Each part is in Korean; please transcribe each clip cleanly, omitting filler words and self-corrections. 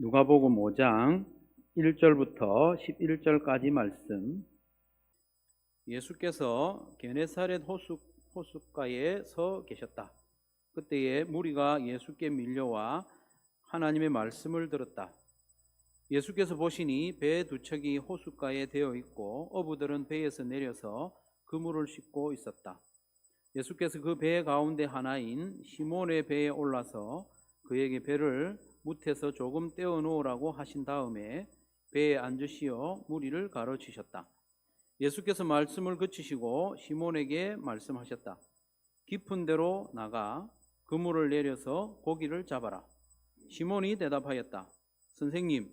누가복음 5장 1절부터 11절까지 말씀. 예수께서 게네사렛 호숫가에 서 계셨다. 그때에 무리가 예수께 밀려와 하나님의 말씀을 들었다. 예수께서 보시니 배 두 척이 호숫가에 되어 있고 어부들은 배에서 내려서 그물을 싣고 있었다. 예수께서 그 배 가운데 하나인 시몬의 배에 올라서 그에게 배를 무태서 조금 떼어 놓으라고 하신 다음에 배에 앉으시어 무리를 가르치셨다. 예수께서 말씀을 그치시고 시몬에게 말씀하셨다. 깊은 데로 나가 그물을 내려서 고기를 잡아라. 시몬이 대답하였다. 선생님,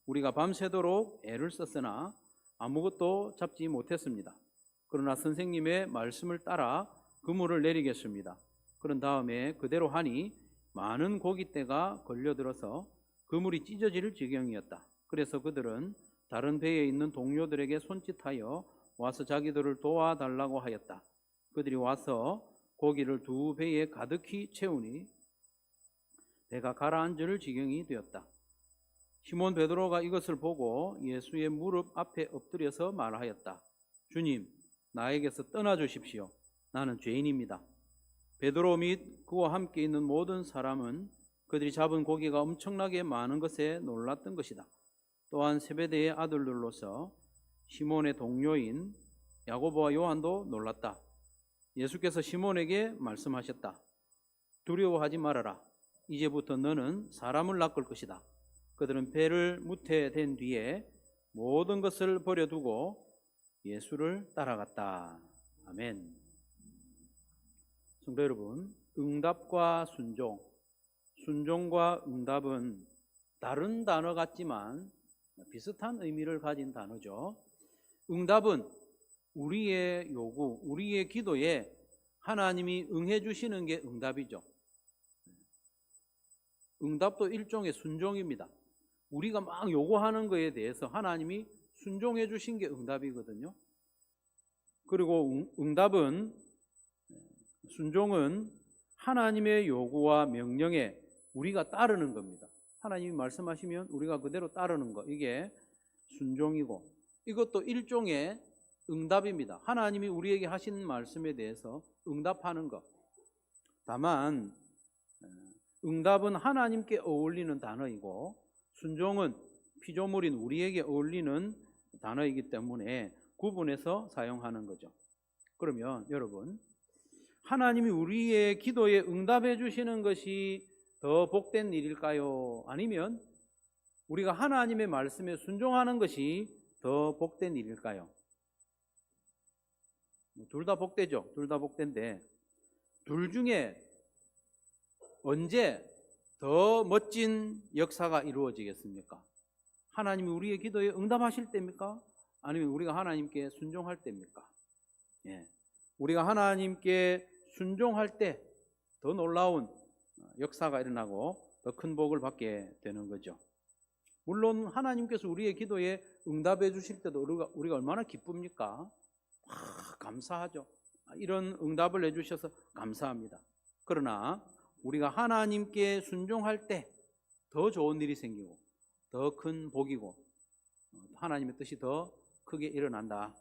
우리가 밤새도록 애를 썼으나 아무것도 잡지 못했습니다. 그러나 선생님의 말씀을 따라 그물을 내리겠습니다. 그런 다음에 그대로 하니 많은 고깃대가 걸려들어서 그물이 찢어질 지경이었다. 그래서 그들은 다른 배에 있는 동료들에게 손짓하여 와서 자기들을 도와달라고 하였다. 그들이 와서 고기를 두 배에 가득히 채우니 배가 가라앉을 지경이 되었다. 시몬 베드로가 이것을 보고 예수의 무릎 앞에 엎드려서 말하였다. 주님, 나에게서 떠나주십시오. 나는 죄인입니다. 베드로 및 그와 함께 있는 모든 사람은 그들이 잡은 고기가 엄청나게 많은 것에 놀랐던 것이다. 또한 세베대의 아들들로서 시몬의 동료인 야고보와 요한도 놀랐다. 예수께서 시몬에게 말씀하셨다. 두려워하지 말아라. 이제부터 너는 사람을 낚을 것이다. 그들은 배를 무태된 뒤에 모든 것을 버려두고 예수를 따라갔다. 아멘. 성도 여러분, 응답과 순종, 순종과 응답은 다른 단어 같지만 비슷한 의미를 가진 단어죠. 응답은 우리의 요구, 우리의 기도에 하나님이 응해 주시는 게 응답이죠. 응답도 일종의 순종입니다. 우리가 막 요구하는 것에 대해서 하나님이 순종해 주신 게 응답이거든요. 그리고 순종은 하나님의 요구와 명령에 우리가 따르는 겁니다. 하나님이 말씀하시면 우리가 그대로 따르는 것, 이게 순종이고, 이것도 일종의 응답입니다. 하나님이 우리에게 하신 말씀에 대해서 응답하는 것. 다만 응답은 하나님께 어울리는 단어이고 순종은 피조물인 우리에게 어울리는 단어이기 때문에 구분해서 사용하는 거죠. 그러면 여러분, 하나님이 우리의 기도에 응답해 주시는 것이 더 복된 일일까요? 아니면 우리가 하나님의 말씀에 순종하는 것이 더 복된 일일까요? 둘 다 복되죠. 둘 다 복된데 둘 중에 언제 더 멋진 역사가 이루어지겠습니까? 하나님이 우리의 기도에 응답하실 때입니까? 아니면 우리가 하나님께 순종할 때입니까? 우리가 하나님께 순종할 때 더 놀라운 역사가 일어나고 더 큰 복을 받게 되는 거죠. 물론 하나님께서 우리의 기도에 응답해 주실 때도 우리가 얼마나 기쁩니까? 감사하죠. 이런 응답을 해주셔서 감사합니다. 그러나 우리가 하나님께 순종할 때 더 좋은 일이 생기고 더 큰 복이고 하나님의 뜻이 더 크게 일어난다.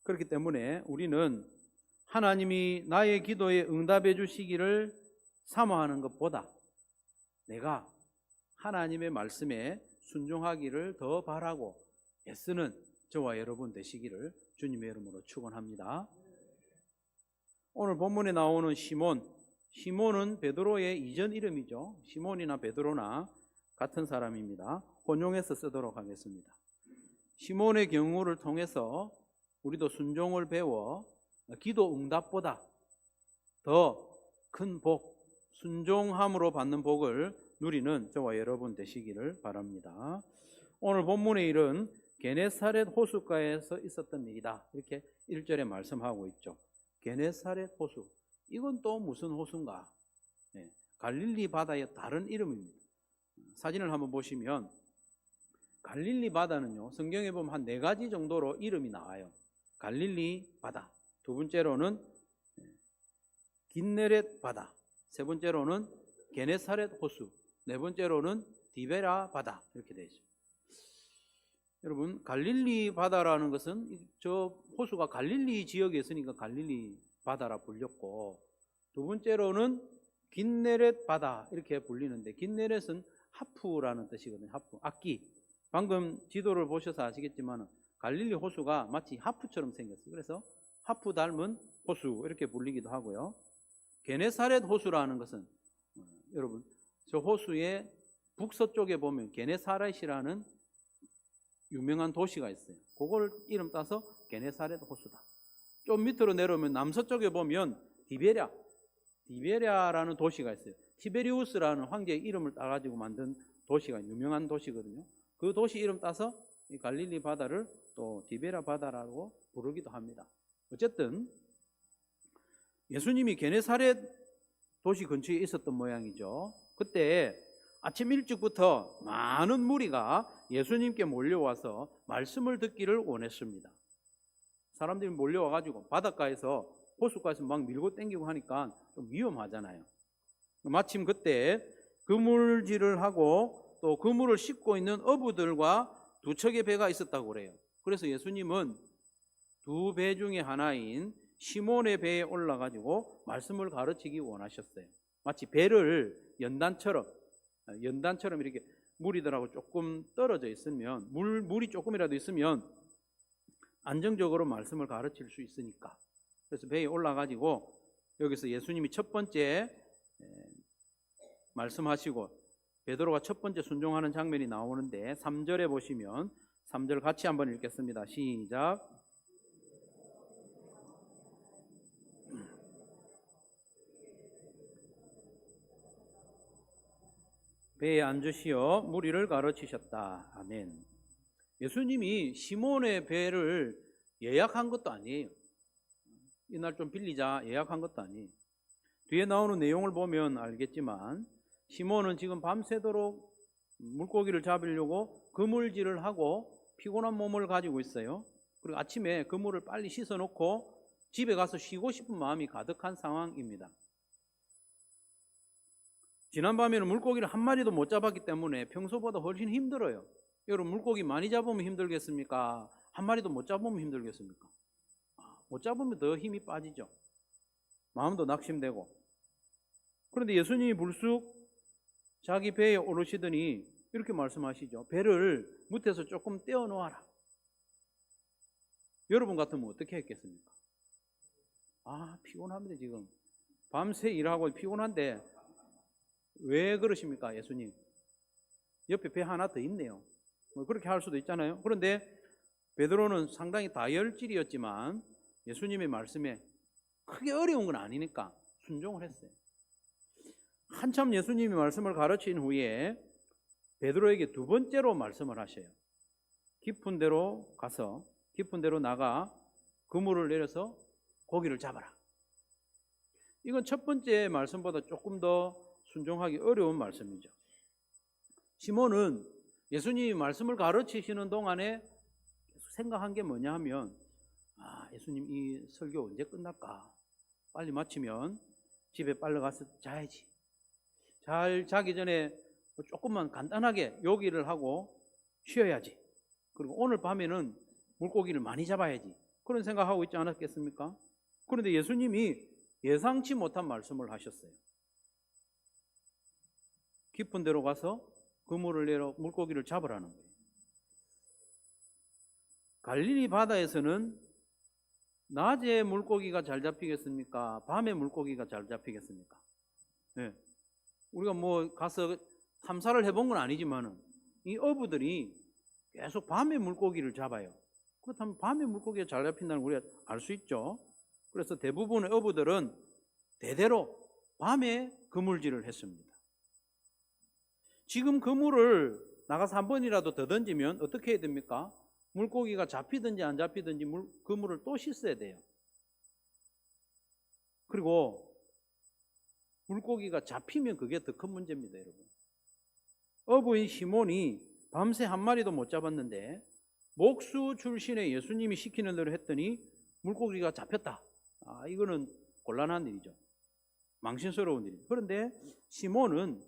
그렇기 때문에 우리는 하나님이 나의 기도에 응답해 주시기를 사모하는 것보다 내가 하나님의 말씀에 순종하기를 더 바라고 애쓰는 저와 여러분 되시기를 주님의 이름으로 축원합니다. 오늘 본문에 나오는 시몬은 베드로의 이전 이름이죠. 시몬이나 베드로나 같은 사람입니다. 혼용해서 쓰도록 하겠습니다. 시몬의 경우를 통해서 우리도 순종을 배워 기도 응답보다 더 큰 복, 순종함으로 받는 복을 누리는 저와 여러분 되시기를 바랍니다. 오늘 본문의 일은 게네사렛 호숫가에서 있었던 일이다. 이렇게 1절에 말씀하고 있죠. 게네사렛 호수. 이건 또 무슨 호수인가? 갈릴리 바다의 다른 이름입니다. 사진을 한번 보시면 갈릴리 바다는요, 성경에 보면 한 4가지 정도로 이름이 나와요. 갈릴리 바다, 두 번째로는 긴네렛 바다, 세 번째로는 게네사렛 호수, 네 번째로는 디베라 바다 이렇게 되어 있습니다. 여러분 갈릴리 바다라는 것은 저 호수가 갈릴리 지역에 있으니까 갈릴리 바다라 불렸고, 두 번째로는 긴네렛 바다 이렇게 불리는데, 긴네렛은 하프라는 뜻이거든요. 하프, 악기. 방금 지도를 보셔서 아시겠지만 갈릴리 호수가 마치 하프처럼 생겼어요. 그래서 하프 닮은 호수 이렇게 불리기도 하고요. 게네사렛 호수라는 것은 여러분 저 호수의 북서쪽에 보면 게네사렛이라는 유명한 도시가 있어요. 그걸 이름 따서 게네사렛 호수다. 좀 밑으로 내려오면 남서쪽에 보면 디베랴라는 도시가 있어요. 티베리우스라는 황제의 이름을 따가지고 만든 도시가 유명한 도시거든요. 그 도시 이름 따서 이 갈릴리 바다를 또 디베랴 바다라고 부르기도 합니다. 어쨌든 예수님이 게네사렛 도시 근처에 있었던 모양이죠. 그때 아침 일찍부터 많은 무리가 예수님께 몰려와서 말씀을 듣기를 원했습니다. 사람들이 몰려와가지고 바닷가에서 호숫가에서 막 밀고 땡기고 하니까 좀 위험하잖아요. 마침 그때 그물질을 하고 또 그물을 싣고 있는 어부들과 두 척의 배가 있었다고 그래요. 그래서 예수님은 두 배 중에 하나인 시몬의 배에 올라가지고 말씀을 가르치기 원하셨어요. 마치 배를 연단처럼 이렇게 무리들하고 조금 떨어져 있으면, 물이 조금이라도 있으면 안정적으로 말씀을 가르칠 수 있으니까. 그래서 배에 올라가지고 여기서 예수님이 첫 번째 말씀하시고 베드로가 첫 번째 순종하는 장면이 나오는데, 3절에 보시면 3절 같이 한번 읽겠습니다. 시작. 배에 앉으시어 무리를 가르치셨다. 아멘. 예수님이 시몬의 배를 예약한 것도 아니에요. 이날 좀 빌리자 예약한 것도 아니에요. 뒤에 나오는 내용을 보면 알겠지만 시몬은 지금 밤새도록 물고기를 잡으려고 그물질을 하고 피곤한 몸을 가지고 있어요. 그리고 아침에 그물을 빨리 씻어놓고 집에 가서 쉬고 싶은 마음이 가득한 상황입니다. 지난밤에는 물고기를 한 마리도 못 잡았기 때문에 평소보다 훨씬 힘들어요. 여러분 물고기 많이 잡으면 힘들겠습니까? 한 마리도 못 잡으면 힘들겠습니까? 못 잡으면 더 힘이 빠지죠. 마음도 낙심되고. 그런데 예수님이 불쑥 자기 배에 오르시더니 이렇게 말씀하시죠. 배를 밑에서 조금 떼어 놓아라. 여러분 같으면 어떻게 했겠습니까? 피곤합니다. 지금 밤새 일하고 피곤한데 왜 그러십니까? 예수님 옆에 배 하나 더 있네요. 그렇게 할 수도 있잖아요. 그런데 베드로는 상당히 다혈질이었지만 예수님의 말씀에 크게 어려운 건 아니니까 순종을 했어요. 한참 예수님이 말씀을 가르친 후에 베드로에게 두 번째로 말씀을 하셔요. 깊은 데로 나가 그물을 내려서 고기를 잡아라. 이건 첫 번째 말씀보다 조금 더 순종하기 어려운 말씀이죠. 시몬은 예수님이 말씀을 가르치시는 동안에 계속 생각한 게 뭐냐 하면, 예수님 이 설교 언제 끝날까? 빨리 마치면 집에 빨리 가서 자야지. 잘 자기 전에 조금만 간단하게 요기를 하고 쉬어야지. 그리고 오늘 밤에는 물고기를 많이 잡아야지. 그런 생각하고 있지 않았겠습니까? 그런데 예수님이 예상치 못한 말씀을 하셨어요. 깊은 데로 가서 그물을 내려 물고기를 잡으라는 거예요. 갈릴리 바다에서는 낮에 물고기가 잘 잡히겠습니까? 밤에 물고기가 잘 잡히겠습니까? 네. 우리가 뭐 가서 탐사를 해본 건 아니지만은 이 어부들이 계속 밤에 물고기를 잡아요. 그렇다면 밤에 물고기가 잘 잡힌다는 걸 우리가 알 수 있죠. 그래서 대부분의 어부들은 대대로 밤에 그물질을 했습니다. 지금 그물을 나가서 한 번이라도 더 던지면 어떻게 해야 됩니까? 물고기가 잡히든지 안 잡히든지 그물을 또 씻어야 돼요. 그리고 물고기가 잡히면 그게 더 큰 문제입니다, 여러분. 어부인 시몬이 밤새 한 마리도 못 잡았는데 목수 출신의 예수님이 시키는 대로 했더니 물고기가 잡혔다. 이거는 곤란한 일이죠. 망신스러운 일이죠. 그런데 시몬은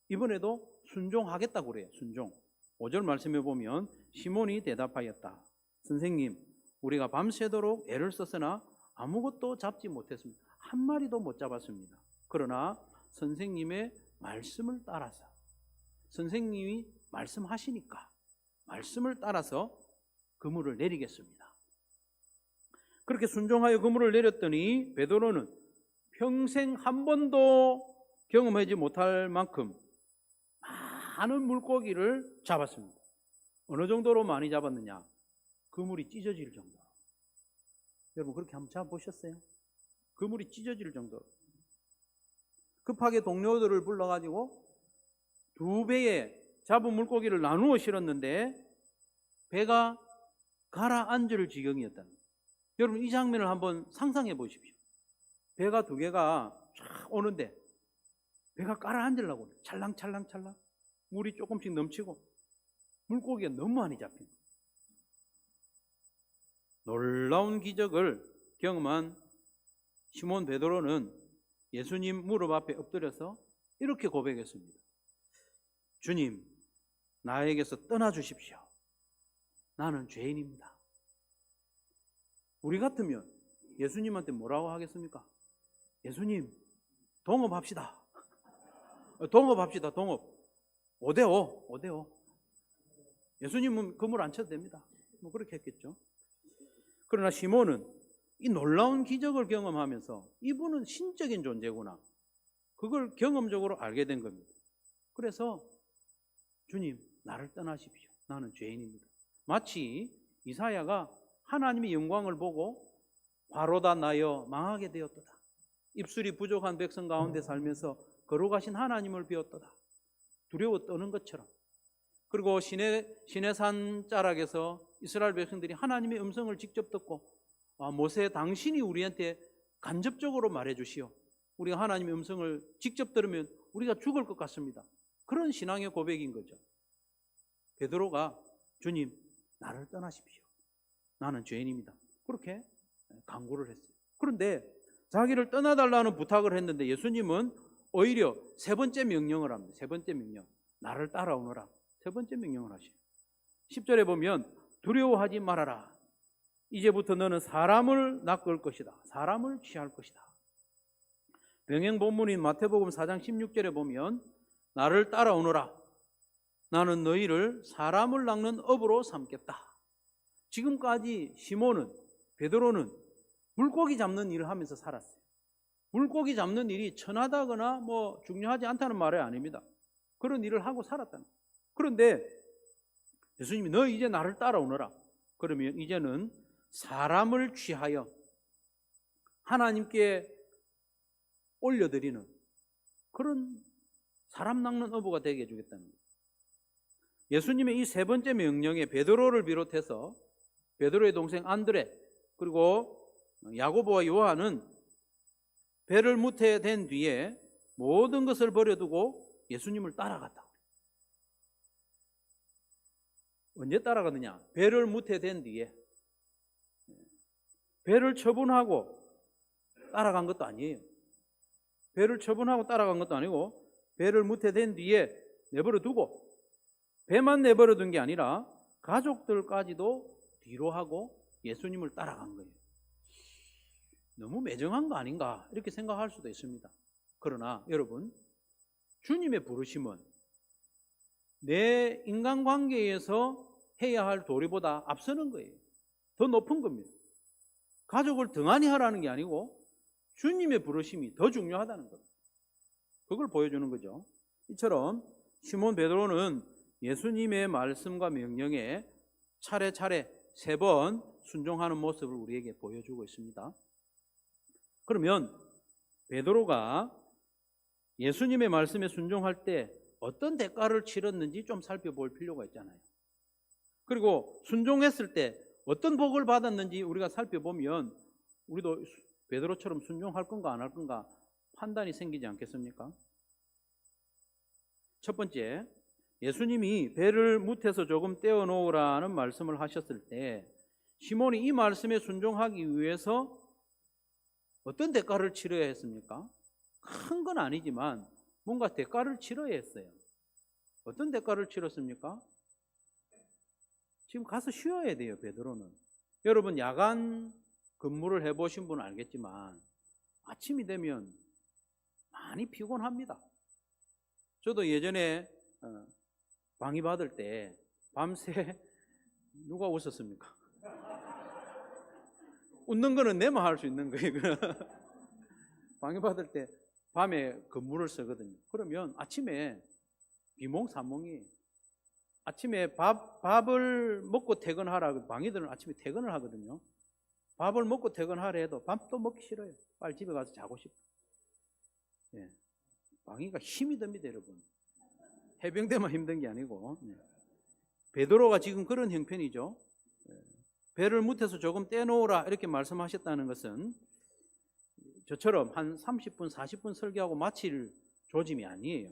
이번에도 순종하겠다고 그래요. 순종. 5절 말씀해 보면 시몬이 대답하였다. 선생님, 우리가 밤새도록 애를 썼으나 아무것도 잡지 못했습니다. 한 마리도 못 잡았습니다. 그러나 선생님의 말씀을 따라서, 선생님이 말씀하시니까 말씀을 따라서 그물을 내리겠습니다. 그렇게 순종하여 그물을 내렸더니 베드로는 평생 한 번도 경험하지 못할 만큼 많은 물고기를 잡았습니다. 어느 정도로 많이 잡았느냐? 그물이 찢어질 정도로. 여러분 그렇게 한번 잡아보셨어요? 그물이 찢어질 정도로. 급하게 동료들을 불러가지고 2배의 잡은 물고기를 나누어 실었는데 배가 가라앉을 지경이었다는 거예요. 여러분 이 장면을 한번 상상해 보십시오. 배가 2개가 쫙 오는데 배가 가라앉으려고 찰랑찰랑찰랑 물이 조금씩 넘치고 물고기가 너무 많이 잡힌 거예요. 놀라운 기적을 경험한 시몬 베드로는 예수님 무릎 앞에 엎드려서 이렇게 고백했습니다. 주님, 나에게서 떠나주십시오. 나는 죄인입니다. 우리 같으면 예수님한테 뭐라고 하겠습니까? 예수님, 동업합시다. 동업합시다, 동업. 5대5, 5대5. 예수님은 그물 안 쳐도 됩니다. 뭐 그렇게 했겠죠. 그러나 시몬은 이 놀라운 기적을 경험하면서 이분은 신적인 존재구나. 그걸 경험적으로 알게 된 겁니다. 그래서 주님, 나를 떠나십시오. 나는 죄인입니다. 마치 이사야가 하나님의 영광을 보고 바로다 나여 망하게 되었도다. 입술이 부족한 백성 가운데 살면서 거룩하신 하나님을 비웠도다. 두려워 떠는 것처럼. 그리고 시내산 자락에서 이스라엘 백성들이 하나님의 음성을 직접 듣고 모세 당신이 우리한테 간접적으로 말해주시오. 우리가 하나님의 음성을 직접 들으면 우리가 죽을 것 같습니다. 그런 신앙의 고백인 거죠. 베드로가 주님, 나를 떠나십시오. 나는 죄인입니다. 그렇게 간구를 했어요. 그런데 자기를 떠나달라는 부탁을 했는데 예수님은 오히려 3번째 명령을 합니다. 3번째 명령. 나를 따라오너라. 3번째 명령을 하시요. 10절에 보면 두려워하지 말아라. 이제부터 너는 사람을 낚을 것이다. 사람을 취할 것이다. 병행 본문인 마태복음 4장 16절에 보면 나를 따라오너라. 나는 너희를 사람을 낚는 업으로 삼겠다. 지금까지 시몬은, 베드로는 물고기 잡는 일을 하면서 살았어요. 물고기 잡는 일이 천하다거나 뭐 중요하지 않다는 말이 아닙니다. 그런 일을 하고 살았다는 거예요. 그런데 예수님이 너 이제 나를 따라오너라. 그러면 이제는 사람을 취하여 하나님께 올려드리는 그런 사람 낚는 어부가 되게 해주겠다는 거예요. 예수님의 이 3번째 명령에 베드로를 비롯해서 베드로의 동생 안드레 그리고 야고보와 요한은 배를 무태된 뒤에 모든 것을 버려두고 예수님을 따라갔다. 언제 따라갔느냐? 배를 무태된 뒤에. 배를 처분하고 따라간 것도 아니에요. 배를 처분하고 따라간 것도 아니고 배를 무태된 뒤에 내버려 두고 배만 내버려 둔 게 아니라 가족들까지도 뒤로 하고 예수님을 따라간 거예요. 너무 매정한 거 아닌가 이렇게 생각할 수도 있습니다. 그러나 여러분, 주님의 부르심은 내 인간관계에서 해야 할 도리보다 앞서는 거예요. 더 높은 겁니다. 가족을 등한히 하라는 게 아니고 주님의 부르심이 더 중요하다는 겁니다. 그걸 보여주는 거죠. 이처럼 시몬 베드로는 예수님의 말씀과 명령에 차례차례 3번 순종하는 모습을 우리에게 보여주고 있습니다. 그러면 베드로가 예수님의 말씀에 순종할 때 어떤 대가를 치렀는지 좀 살펴볼 필요가 있잖아요. 그리고 순종했을 때 어떤 복을 받았는지 우리가 살펴보면 우리도 베드로처럼 순종할 건가 안 할 건가 판단이 생기지 않겠습니까? 첫 번째, 예수님이 배를 무태서 조금 떼어놓으라는 말씀을 하셨을 때 시몬이 이 말씀에 순종하기 위해서 어떤 대가를 치러야 했습니까? 큰 건 아니지만 뭔가 대가를 치러야 했어요. 어떤 대가를 치렀습니까? 지금 가서 쉬어야 돼요, 베드로는. 여러분 야간 근무를 해보신 분은 알겠지만 아침이 되면 많이 피곤합니다. 저도 예전에 방위 받을 때 밤새 누가 웃었습니까? 웃는 거는 내만 할 수 있는 거예요. 방위 받을 때 밤에 근무를 쓰거든요. 그러면 아침에 비몽사몽이 아침에 밥을 먹고 퇴근하라. 방위들은 아침에 퇴근을 하거든요. 밥을 먹고 퇴근하라 해도 밥도 먹기 싫어요. 빨리 집에 가서 자고 싶어. 예. 방위가 힘이 듭니다, 여러분. 해병대만 힘든 게 아니고. 예. 베드로가 지금 그런 형편이죠. 예. 배를 무태서 조금 떼놓으라 이렇게 말씀하셨다는 것은 저처럼 한 30분, 40분 설교하고 마칠 조짐이 아니에요.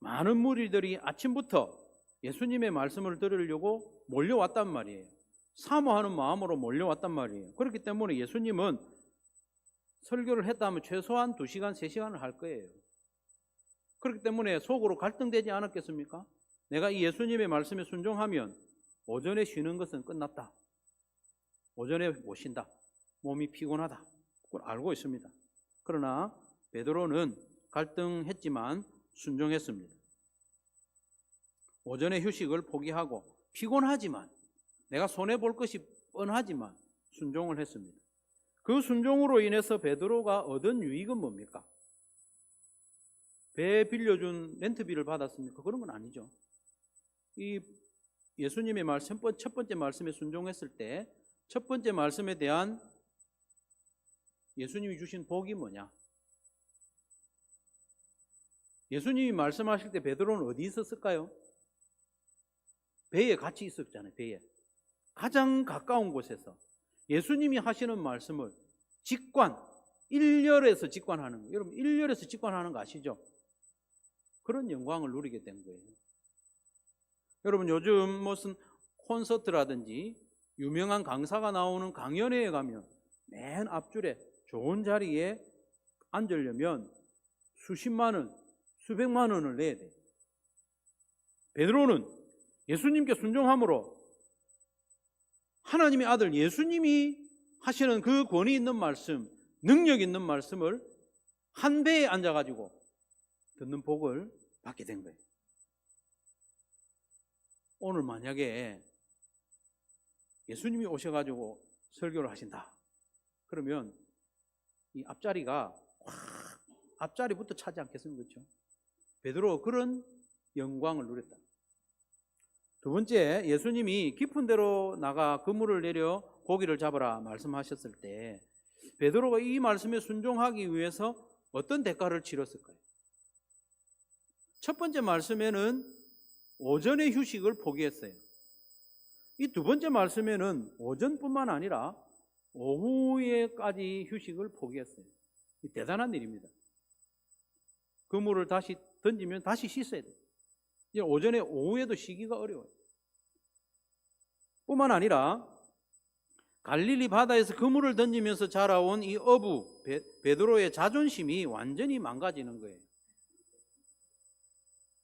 많은 무리들이 아침부터 예수님의 말씀을 들으려고 몰려왔단 말이에요. 사모하는 마음으로 몰려왔단 말이에요. 그렇기 때문에 예수님은 설교를 했다면 최소한 2시간, 3시간을 할 거예요. 그렇기 때문에 속으로 갈등되지 않았겠습니까? 내가 이 예수님의 말씀에 순종하면 오전에 쉬는 것은 끝났다. 오전에 못 쉰다. 몸이 피곤하다. 그걸 알고 있습니다. 그러나 베드로는 갈등했지만 순종했습니다. 오전에 휴식을 포기하고 피곤하지만 내가 손해볼 것이 뻔하지만 순종을 했습니다. 그 순종으로 인해서 베드로가 얻은 유익은 뭡니까? 배 빌려준 렌트비를 받았습니까? 그런 건 아니죠. 이 예수님의 말씀, 첫 번째 말씀에 순종했을 때 첫 번째 말씀에 대한 예수님이 주신 복이 뭐냐? 예수님이 말씀하실 때 베드로는 어디 있었을까요? 배에 같이 있었잖아요. 배에. 가장 가까운 곳에서 예수님이 하시는 말씀을 일렬에서 직관하는 거예요. 여러분 일렬에서 직관하는 거 아시죠? 그런 영광을 누리게 된 거예요. 여러분 요즘 무슨 콘서트라든지 유명한 강사가 나오는 강연회에 가면 맨 앞줄에 좋은 자리에 앉으려면 수십만 원, 수백만 원을 내야 돼요. 베드로는 예수님께 순종함으로 하나님의 아들 예수님이 하시는 그 권위 있는 말씀, 능력 있는 말씀을 한 배에 앉아가지고 듣는 복을 받게 된 거예요. 오늘 만약에 예수님이 오셔가지고 설교를 하신다. 그러면 이 앞자리가 확 앞자리부터 차지 않겠습니까? 그렇죠? 베드로가 그런 영광을 누렸다. 두 번째, 예수님이 깊은 데로 나가 그물을 내려 고기를 잡으라 말씀하셨을 때 베드로가 이 말씀에 순종하기 위해서 어떤 대가를 치렀을까요? 첫 번째 말씀에는 오전의 휴식을 포기했어요. 이 두 번째 말씀에는 오전뿐만 아니라 오후에까지 휴식을 포기했어요. 대단한 일입니다. 그물을 다시 던지면 다시 씻어야 돼요. 오전에 오후에도 쉬기가 어려워요. 뿐만 아니라 갈릴리 바다에서 그물을 던지면서 자라온 이 어부 베드로의 자존심이 완전히 망가지는 거예요.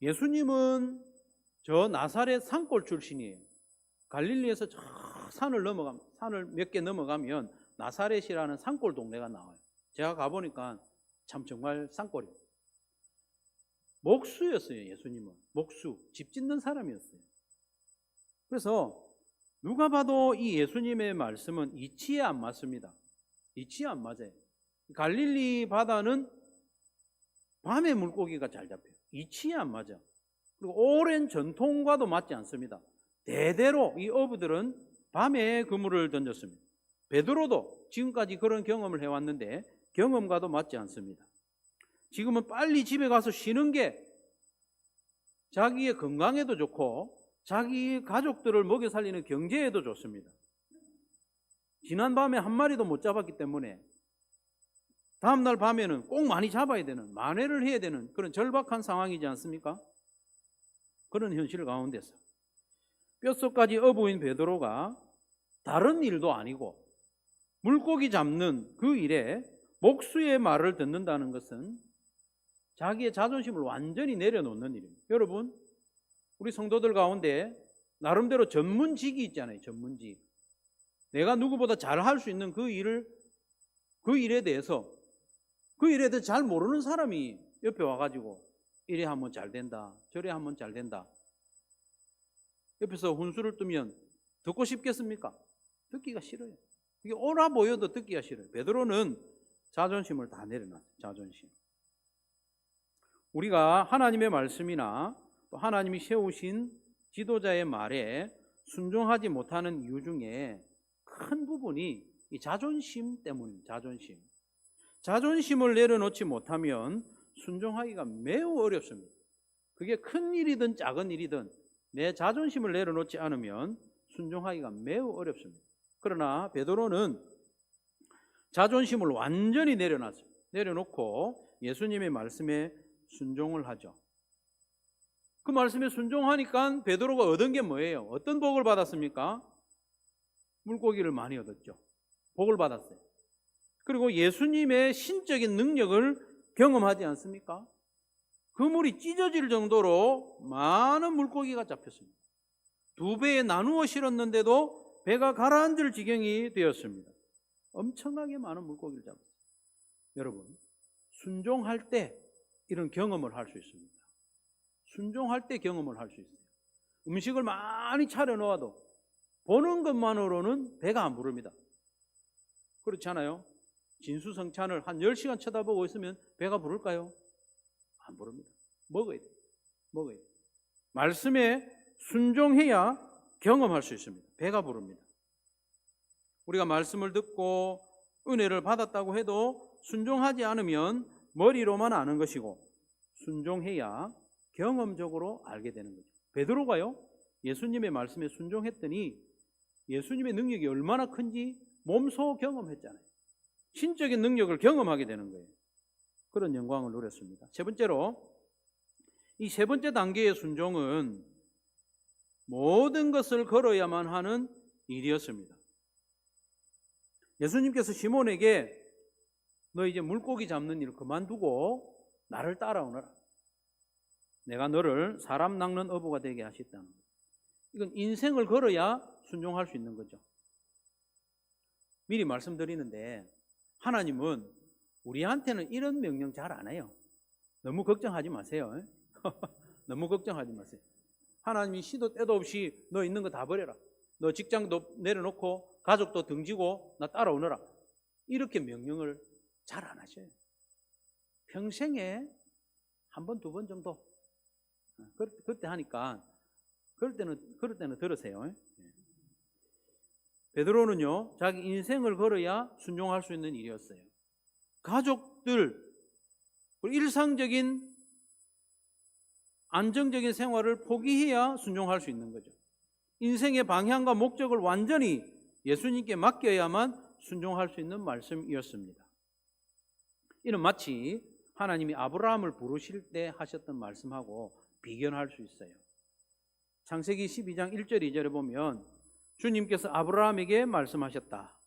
예수님은 저 나사렛 산골 출신이에요. 갈릴리에서 저 산을 몇 개 넘어가면 나사렛이라는 산골 동네가 나와요. 제가 가보니까 참 정말 산골이에요. 목수였어요. 예수님은 목수, 집 짓는 사람이었어요. 그래서 누가 봐도 이 예수님의 말씀은 이치에 안 맞습니다. 이치에 안 맞아요. 갈릴리 바다는 밤에 물고기가 잘 잡혀요. 이치에 안 맞아. 그리고 오랜 전통과도 맞지 않습니다. 대대로 이 어부들은 밤에 그물을 던졌습니다. 베드로도 지금까지 그런 경험을 해왔는데 경험과도 맞지 않습니다. 지금은 빨리 집에 가서 쉬는 게 자기의 건강에도 좋고 자기 가족들을 먹여 살리는 경제에도 좋습니다. 지난 밤에 한 마리도 못 잡았기 때문에 다음날 밤에는 꼭 많이 잡아야 되는, 만회를 해야 되는 그런 절박한 상황이지 않습니까? 그런 현실 가운데서 뼛속까지 어부인 베드로가 다른 일도 아니고 물고기 잡는 그 일에 목수의 말을 듣는다는 것은 자기의 자존심을 완전히 내려놓는 일입니다. 여러분, 우리 성도들 가운데 나름대로 전문직이 있잖아요. 전문직. 내가 누구보다 잘할 수 있는 그 일에 대해서 잘 모르는 사람이 옆에 와가지고 이래 하면 잘 된다, 저래 하면 잘 된다. 옆에서 훈수를 뜨면 듣고 싶겠습니까? 듣기가 싫어요. 이게 옳아 보여도 듣기가 싫어요. 베드로는 자존심을 다 내려놨어요. 자존심. 우리가 하나님의 말씀이나 또 하나님이 세우신 지도자의 말에 순종하지 못하는 이유 중에 큰 부분이 이 자존심 때문입니다. 자존심을 내려놓지 못하면 순종하기가 매우 어렵습니다. 그게 큰 일이든 작은 일이든 내 자존심을 내려놓지 않으면 순종하기가 매우 어렵습니다. 그러나 베드로는 자존심을 완전히 내려놨습니다. 내려놓고 예수님의 말씀에 순종을 하죠. 그 말씀에 순종하니까 베드로가 얻은 게 뭐예요? 어떤 복을 받았습니까? 물고기를 많이 얻었죠. 복을 받았어요. 그리고 예수님의 신적인 능력을 경험하지 않습니까? 그물이 찢어질 정도로 많은 물고기가 잡혔습니다. 2배에 나누어 실었는데도 배가 가라앉을 지경이 되었습니다. 엄청나게 많은 물고기를 잡았어요. 여러분, 순종할 때 이런 경험을 할 수 있습니다. 순종할 때 경험을 할 수 있어요. 음식을 많이 차려 놓아도 보는 것만으로는 배가 안 부릅니다. 그렇지 않아요? 진수성찬을 한 10시간 쳐다보고 있으면 배가 부를까요? 안 부릅니다. 먹어야 돼요. 먹어야 돼요. 말씀에 순종해야 경험할 수 있습니다. 배가 부릅니다. 우리가 말씀을 듣고 은혜를 받았다고 해도 순종하지 않으면 머리로만 아는 것이고 순종해야 경험적으로 알게 되는 거죠. 베드로가요, 예수님의 말씀에 순종했더니 예수님의 능력이 얼마나 큰지 몸소 경험했잖아요. 신적인 능력을 경험하게 되는 거예요. 그런 영광을 누렸습니다. 세 번째로, 이 세 번째 단계의 순종은 모든 것을 걸어야만 하는 일이었습니다. 예수님께서 시몬에게 너 이제 물고기 잡는 일을 그만두고 나를 따라오너라. 내가 너를 사람 낚는 어부가 되게 하셨다는 거예요. 이건 인생을 걸어야 순종할 수 있는 거죠. 미리 말씀드리는데 하나님은 우리한테는 이런 명령 잘 안 해요. 너무 걱정하지 마세요. 너무 걱정하지 마세요. 하나님이 시도 때도 없이 너 있는 거 다 버려라. 너 직장도 내려놓고 가족도 등지고 나 따라오너라. 이렇게 명령을 잘 안 하셔요. 평생에 한 번, 두 번 정도 그때 하니까 그럴 때는 들으세요. 베드로는요, 자기 인생을 걸어야 순종할 수 있는 일이었어요. 가족들, 일상적인 안정적인 생활을 포기해야 순종할 수 있는 거죠. 인생의 방향과 목적을 완전히 예수님께 맡겨야만 순종할 수 있는 말씀이었습니다. 이는 마치 하나님이 아브라함을 부르실 때 하셨던 말씀하고 비견할 수 있어요. 창세기 12장 1절 2절에 보면 주님께서 아브라함에게 말씀하셨다.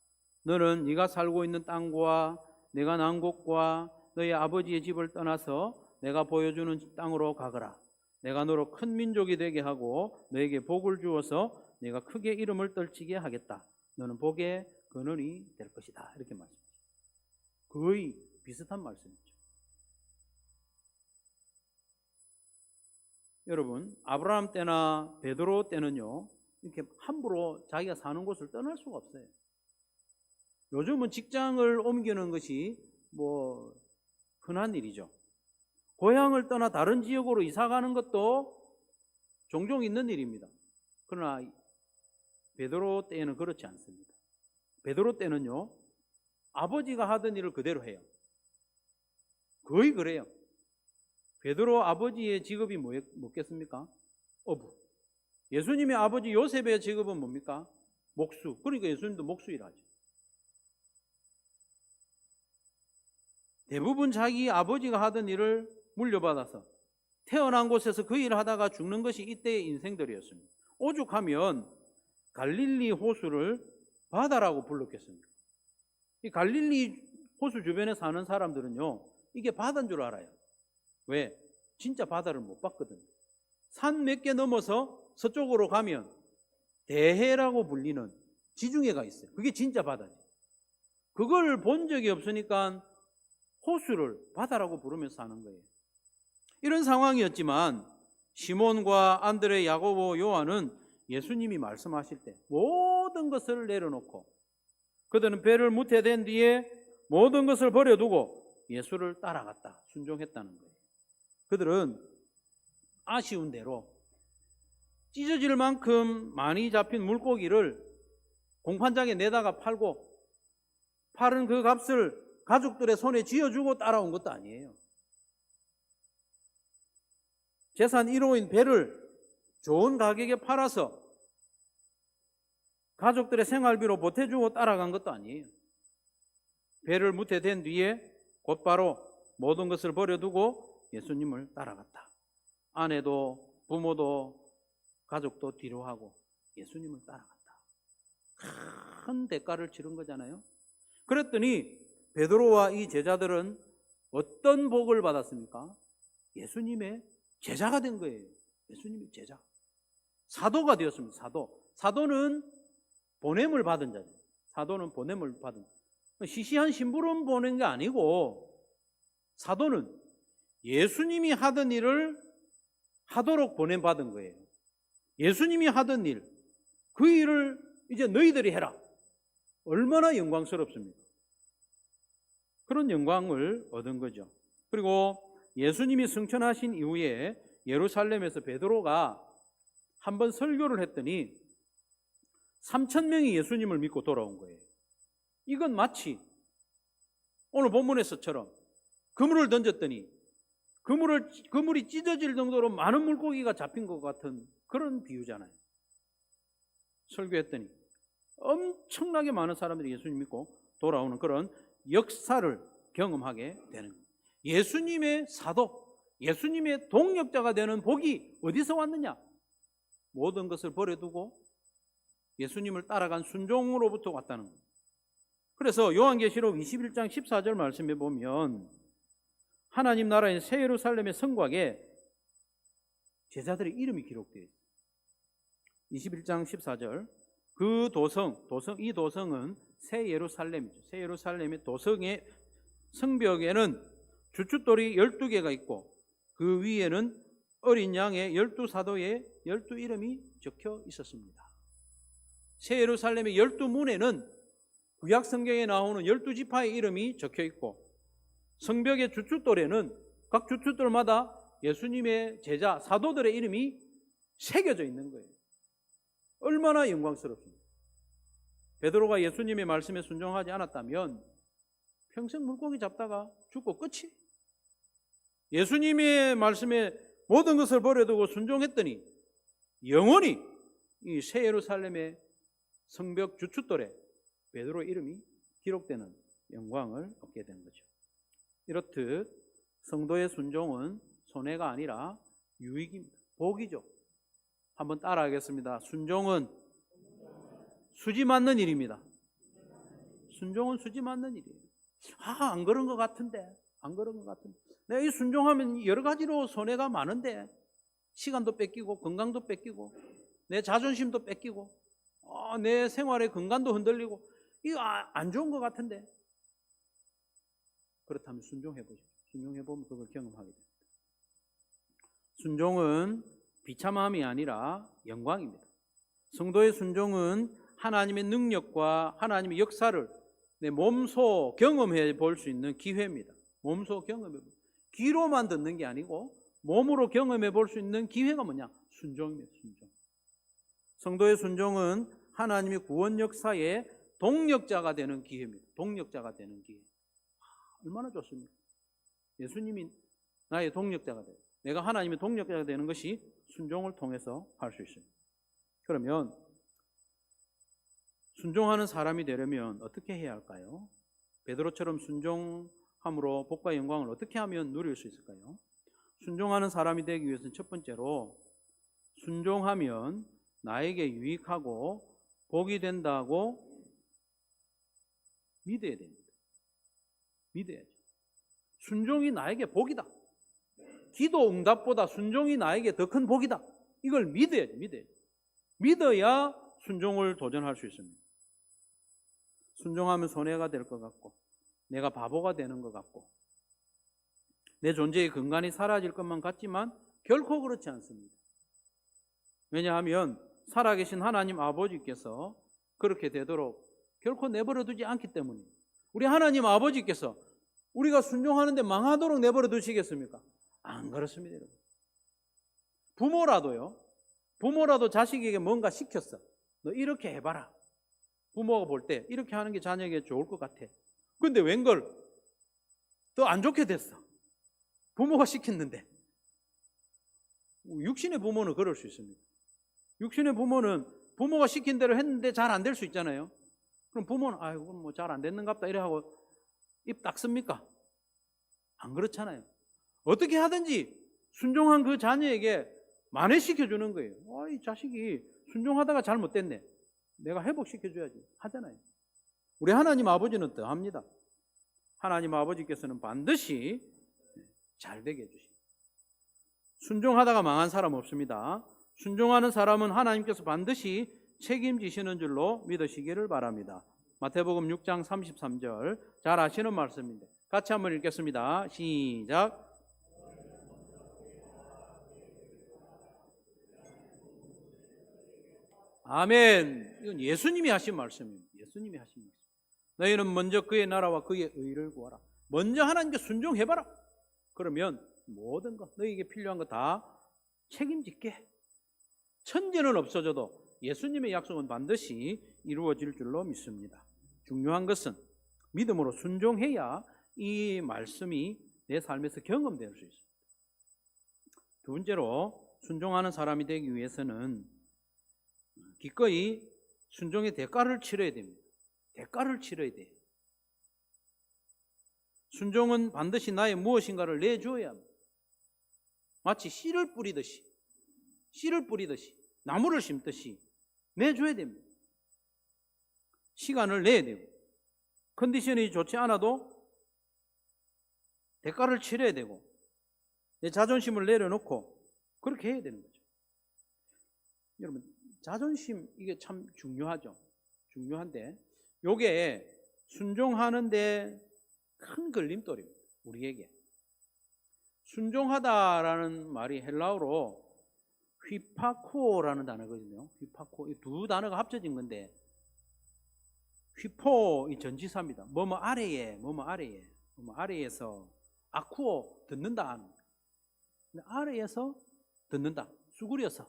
너는 네가 살고 있는 땅과 내가 난 곳과 너의 아버지의 집을 떠나서 내가 보여주는 땅으로 가거라. 내가 너로 큰 민족이 되게 하고 너에게 복을 주어서 네가 크게 이름을 떨치게 하겠다. 너는 복의 근원이 될 것이다. 이렇게 말씀하십니다. 거의 비슷한 말씀이죠. 여러분, 아브라함 때나 베드로 때는요, 이렇게 함부로 자기가 사는 곳을 떠날 수가 없어요. 요즘은 직장을 옮기는 것이 흔한 일이죠. 고향을 떠나 다른 지역으로 이사 가는 것도 종종 있는 일입니다. 그러나 베드로 때에는 그렇지 않습니다. 베드로 때는요, 아버지가 하던 일을 그대로 해요. 거의 그래요. 베드로 아버지의 직업이 뭐겠습니까? 어부. 예수님의 아버지 요셉의 직업은 뭡니까? 목수. 그러니까 예수님도 목수 일하죠. 대부분 자기 아버지가 하던 일을 물려받아서 태어난 곳에서 그 일을 하다가 죽는 것이 이때의 인생들이었습니다. 오죽하면 갈릴리 호수를 바다라고 불렀겠습니까? 이 갈릴리 호수 주변에 사는 사람들은요, 이게 바다인 줄 알아요. 왜? 진짜 바다를 못 봤거든. 산 몇 개 넘어서 서쪽으로 가면 대해라고 불리는 지중해가 있어요. 그게 진짜 바다지. 그걸 본 적이 없으니까 호수를 바다라고 부르면서 사는 거예요. 이런 상황이었지만 시몬과 안드레, 야고보, 요한은 예수님이 말씀하실 때 모든 것을 내려놓고 그들은 배를 무태된 뒤에 모든 것을 버려두고 예수를 따라갔다. 순종했다는 거예요. 그들은 아쉬운 대로 찢어질 만큼 많이 잡힌 물고기를 공판장에 내다가 팔고 팔은 그 값을 가족들의 손에 쥐어주고 따라온 것도 아니에요. 재산 1호인 배를 좋은 가격에 팔아서 가족들의 생활비로 보태주고 따라간 것도 아니에요. 배를 무태된 뒤에 곧바로 모든 것을 버려두고 예수님을 따라갔다. 아내도 부모도 가족도 뒤로 하고 예수님을 따라갔다. 큰 대가를 치른 거잖아요. 그랬더니 베드로와 이 제자들은 어떤 복을 받았습니까? 예수님의 제자가 된 거예요. 예수님의 제자. 사도가 되었습니다. 사도는 보냄을 받은 자죠. 사도는 보냄을 받은 자죠. 시시한 심부름 보낸 게 아니고 사도는 예수님이 하던 일을 하도록 보냄받은 거예요. 예수님이 하던 일, 그 일을 이제 너희들이 해라. 얼마나 영광스럽습니까? 그런 영광을 얻은 거죠. 그리고 예수님이 승천하신 이후에 예루살렘에서 베드로가 한번 설교를 했더니 3,000명이 예수님을 믿고 돌아온 거예요. 이건 마치 오늘 본문에서처럼 그물을 던졌더니 그물이 찢어질 정도로 많은 물고기가 잡힌 것 같은 그런 비유잖아요. 설교했더니 엄청나게 많은 사람들이 예수님 믿고 돌아오는 그런 역사를 경험하게 되는 거예요. 예수님의 사도, 예수님의 동역자가 되는 복이 어디서 왔느냐? 모든 것을 버려두고 예수님을 따라간 순종으로부터 왔다는 거예요. 그래서 요한계시록 21장 14절 말씀에 보면 하나님 나라의 새 예루살렘의 성곽에 제자들의 이름이 기록되어 있어요. 21장 14절 그 이 도성은 새 예루살렘이죠. 새 예루살렘의 도성의 성벽에는 주춧돌이 12개가 있고 그 위에는 어린 양의 12사도의 12이름이 적혀 있었습니다. 새 예루살렘의 12문에는 구약 성경에 나오는 12지파의 이름이 적혀 있고 성벽의 주춧돌에는 각 주춧돌마다 예수님의 제자, 사도들의 이름이 새겨져 있는 거예요. 얼마나 영광스럽습니까? 베드로가 예수님의 말씀에 순종하지 않았다면 평생 물고기 잡다가 죽고 끝이. 예수님의 말씀에 모든 것을 버려두고 순종했더니 영원히 이 새 예루살렘의 성벽 주춧돌에 베드로 이름이 기록되는 영광을 얻게 된 거죠. 이렇듯 성도의 순종은 손해가 아니라 유익입니다. 복이죠. 한번 따라하겠습니다. 순종은 수지 맞는 일입니다. 순종은 수지 맞는 일이에요. 안 그런 것 같은데, 안 그런 것 같은데. 내가 이 순종하면 여러 가지로 손해가 많은데, 시간도 뺏기고, 건강도 뺏기고, 내 자존심도 뺏기고, 내 생활의 건강도 흔들리고, 이거 안 좋은 것 같은데. 그렇다면 순종해보죠. 순종해보면 그걸 경험하게 됩니다. 순종은 비참함이 아니라 영광입니다. 성도의 순종은 하나님의 능력과 하나님의 역사를 내 몸소 경험해 볼 수 있는 기회입니다. 몸소 경험해 볼. 귀로만 듣는 게 아니고 몸으로 경험해 볼 수 있는 기회가 뭐냐? 순종입니다. 순종. 성도의 순종은 하나님의 구원 역사의 동력자가 되는 기회입니다. 동력자가 되는 기회. 얼마나 좋습니까? 예수님이 나의 동력자가 돼요. 내가 하나님의 동력자가 되는 것이 순종을 통해서 할 수 있습니다. 그러면 순종하는 사람이 되려면 어떻게 해야 할까요? 베드로처럼 순종함으로 복과 영광을 어떻게 하면 누릴 수 있을까요? 순종하는 사람이 되기 위해서는 첫 번째로 순종하면 나에게 유익하고 복이 된다고 믿어야 됩니다. 믿어야죠. 순종이 나에게 복이다. 기도 응답보다 순종이 나에게 더 큰 복이다. 이걸 믿어야지, 믿어야지. 믿어야 순종을 도전할 수 있습니다. 순종하면 손해가 될 것 같고, 내가 바보가 되는 것 같고, 내 존재의 근간이 사라질 것만 같지만 결코 그렇지 않습니다. 왜냐하면 살아계신 하나님 아버지께서 그렇게 되도록 결코 내버려 두지 않기 때문에, 우리 하나님 아버지께서 우리가 순종하는데 망하도록 내버려 두시겠습니까? 안 그렇습니다, 여러분. 부모라도 자식에게 뭔가 시켰어. 너 이렇게 해봐라. 부모가 볼 때 이렇게 하는 게 자녀에게 좋을 것 같아. 근데 웬걸 더 안 좋게 됐어. 부모가 시켰는데. 육신의 부모는 그럴 수 있습니다. 육신의 부모는 부모가 시킨 대로 했는데 잘 안 될 수 있잖아요. 그럼 부모는 아이고 뭐 잘 안 됐는갑다 이래 하고 입 닦습니까? 안 그렇잖아요. 어떻게 하든지 순종한 그 자녀에게 만회시켜 주는 거예요. 이 자식이 순종하다가 잘못됐네. 내가 회복시켜줘야지 하잖아요. 우리 하나님 아버지는 더 합니다. 하나님 아버지께서는 반드시 잘 되게 해주십니다. 순종하다가 망한 사람 없습니다. 순종하는 사람은 하나님께서 반드시 책임지시는 줄로 믿으시기를 바랍니다. 마태복음 6장 33절 잘 아시는 말씀인데 같이 한번 읽겠습니다. 시작. 아멘. 이건 예수님이 하신 말씀입니다. 예수님이 하신 말씀. 너희는 먼저 그의 나라와 그의 의를 구하라. 먼저 하나님께 순종해봐라. 그러면 모든 것, 너희에게 필요한 거 다 책임질게. 천재는 없어져도 예수님의 약속은 반드시 이루어질 줄로 믿습니다. 중요한 것은 믿음으로 순종해야 이 말씀이 내 삶에서 경험될 수 있습니다. 두 번째로 순종하는 사람이 되기 위해서는 기꺼이 순종의 대가를 치러야 됩니다. 대가를 치러야 돼요. 순종은 반드시 나의 무엇인가를 내줘야 합니다. 마치 씨를 뿌리듯이 나무를 심듯이 내줘야 됩니다. 시간을 내야 되고 컨디션이 좋지 않아도 대가를 치러야 되고 내 자존심을 내려놓고 그렇게 해야 되는 거죠. 여러분 자존심 이게 참 중요하죠. 중요한데 요게 순종하는데 큰 걸림돌입니다. 우리에게. 순종하다라는 말이 헬라어로 휘파코라는 단어거든요. 휘파코. 이 두 단어가 합쳐진 건데 휘포 이 전치사입니다. 뭐뭐 아래에, 뭐뭐 아래에, 뭐뭐 아래에서 아쿠오 듣는다. 근데 아래에서 듣는다. 수구려서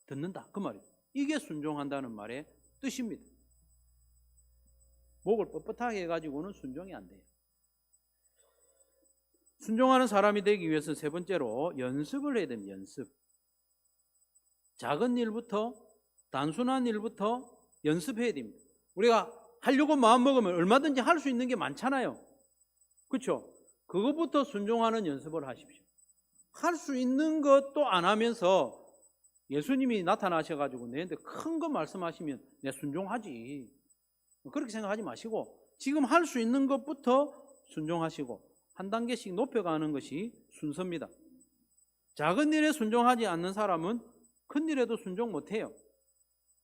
듣는다. 그 말이죠. 이게 순종한다는 말의 뜻입니다. 목을 뻣뻣하게 해가지고는 순종이 안 돼요. 순종하는 사람이 되기 위해서 세 번째로 연습을 해야 됩니다. 연습. 작은 일부터 단순한 일부터 연습해야 됩니다. 우리가 하려고 마음먹으면 얼마든지 할 수 있는 게 많잖아요. 그렇죠? 그것부터 순종하는 연습을 하십시오. 할 수 있는 것도 안 하면서 예수님이 나타나셔가지고 내한테 큰 거 말씀하시면 내 순종하지. 그렇게 생각하지 마시고 지금 할 수 있는 것부터 순종하시고 한 단계씩 높여가는 것이 순서입니다. 작은 일에 순종하지 않는 사람은 큰 일에도 순종 못해요.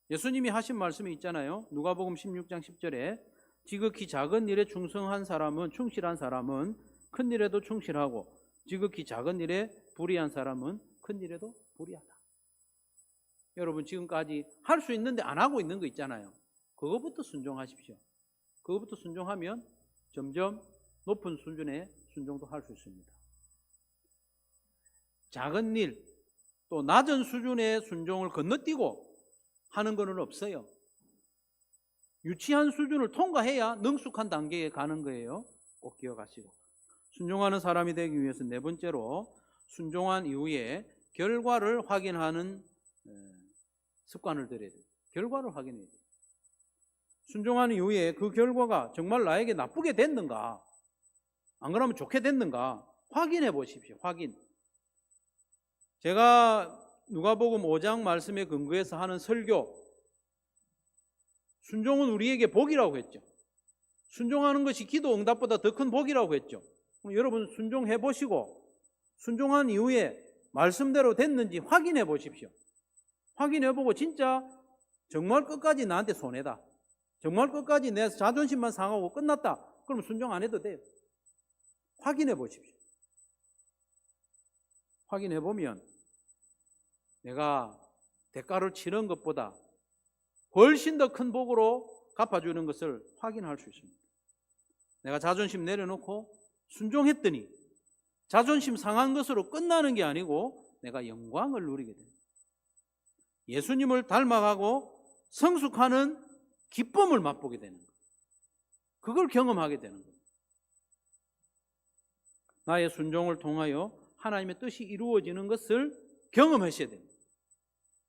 예수님이 하신 말씀이 있잖아요. 누가복음 16장 10절에 지극히 작은 일에 충성한 사람은 충실한 사람은 큰 일에도 충실하고 지극히 작은 일에 불의한 사람은 큰 일에도 불의하다. 여러분 지금까지 할 수 있는데 안 하고 있는 거 있잖아요. 그거부터 순종하십시오. 그거부터 순종하면 점점 높은 수준의 순종도 할 수 있습니다. 작은 일, 또 낮은 수준의 순종을 건너뛰고 하는 것은 없어요. 유치한 수준을 통과해야 능숙한 단계에 가는 거예요. 꼭 기억하시고. 순종하는 사람이 되기 위해서 네 번째로 순종한 이후에 결과를 확인하는 습관을 들여야 돼요. 결과를 확인해야 돼요. 순종한 이후에 그 결과가 정말 나에게 나쁘게 됐는가, 안 그러면 좋게 됐는가 확인해 보십시오. 확인. 제가 누가복음 5장 말씀에 근거해서 하는 설교, 순종은 우리에게 복이라고 했죠. 순종하는 것이 기도 응답보다 더 큰 복이라고 했죠. 그럼 여러분 순종해 보시고 순종한 이후에 말씀대로 됐는지 확인해 보십시오. 확인해 보고 진짜 정말 끝까지 나한테 손해다, 정말 끝까지 내 자존심만 상하고 끝났다, 그러면 순종 안 해도 돼요. 확인해 보십시오. 확인해 보면 내가 대가를 치른 것보다 훨씬 더 큰 복으로 갚아주는 것을 확인할 수 있습니다. 내가 자존심 내려놓고 순종했더니 자존심 상한 것으로 끝나는 게 아니고 내가 영광을 누리게 됩니다. 예수님을 닮아가고 성숙하는 기쁨을 맛보게 되는 거예요. 그걸 경험하게 되는 거예요. 나의 순종을 통하여 하나님의 뜻이 이루어지는 것을 경험하셔야 됩니다.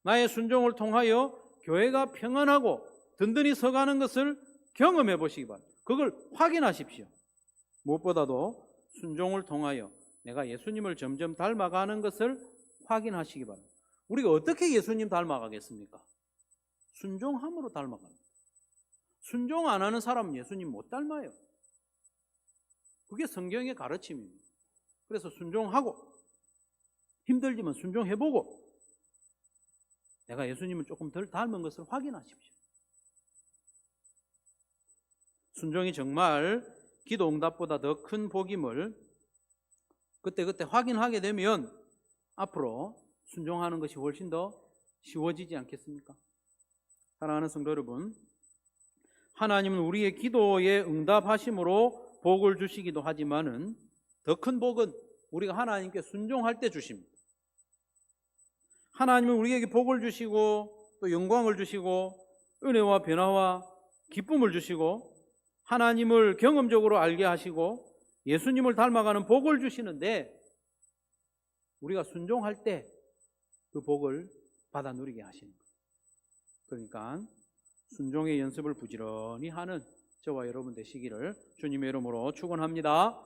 나의 순종을 통하여 교회가 평안하고 든든히 서가는 것을 경험해 보시기 바랍니다. 그걸 확인하십시오. 무엇보다도 순종을 통하여 내가 예수님을 점점 닮아가는 것을 확인하시기 바랍니다. 우리가 어떻게 예수님 닮아가겠습니까? 순종함으로 닮아갑니다. 순종 안 하는 사람은 예수님 못 닮아요. 그게 성경의 가르침입니다. 그래서 순종하고, 힘들지만 순종해보고 내가 예수님을 조금 덜 닮은 것을 확인하십시오. 순종이 정말 기도 응답보다 더 큰 복임을 그때그때 확인하게 되면 앞으로 순종하는 것이 훨씬 더 쉬워지지 않겠습니까? 사랑하는 성도 여러분, 하나님은 우리의 기도에 응답하심으로 복을 주시기도 하지만은 더 큰 복은 우리가 하나님께 순종할 때 주십니다. 하나님은 우리에게 복을 주시고 또 영광을 주시고 은혜와 변화와 기쁨을 주시고 하나님을 경험적으로 알게 하시고 예수님을 닮아가는 복을 주시는데 우리가 순종할 때 그 복을 받아 누리게 하시는 거예요. 그러니까 순종의 연습을 부지런히 하는 저와 여러분 되시기를 주님의 이름으로 축원합니다.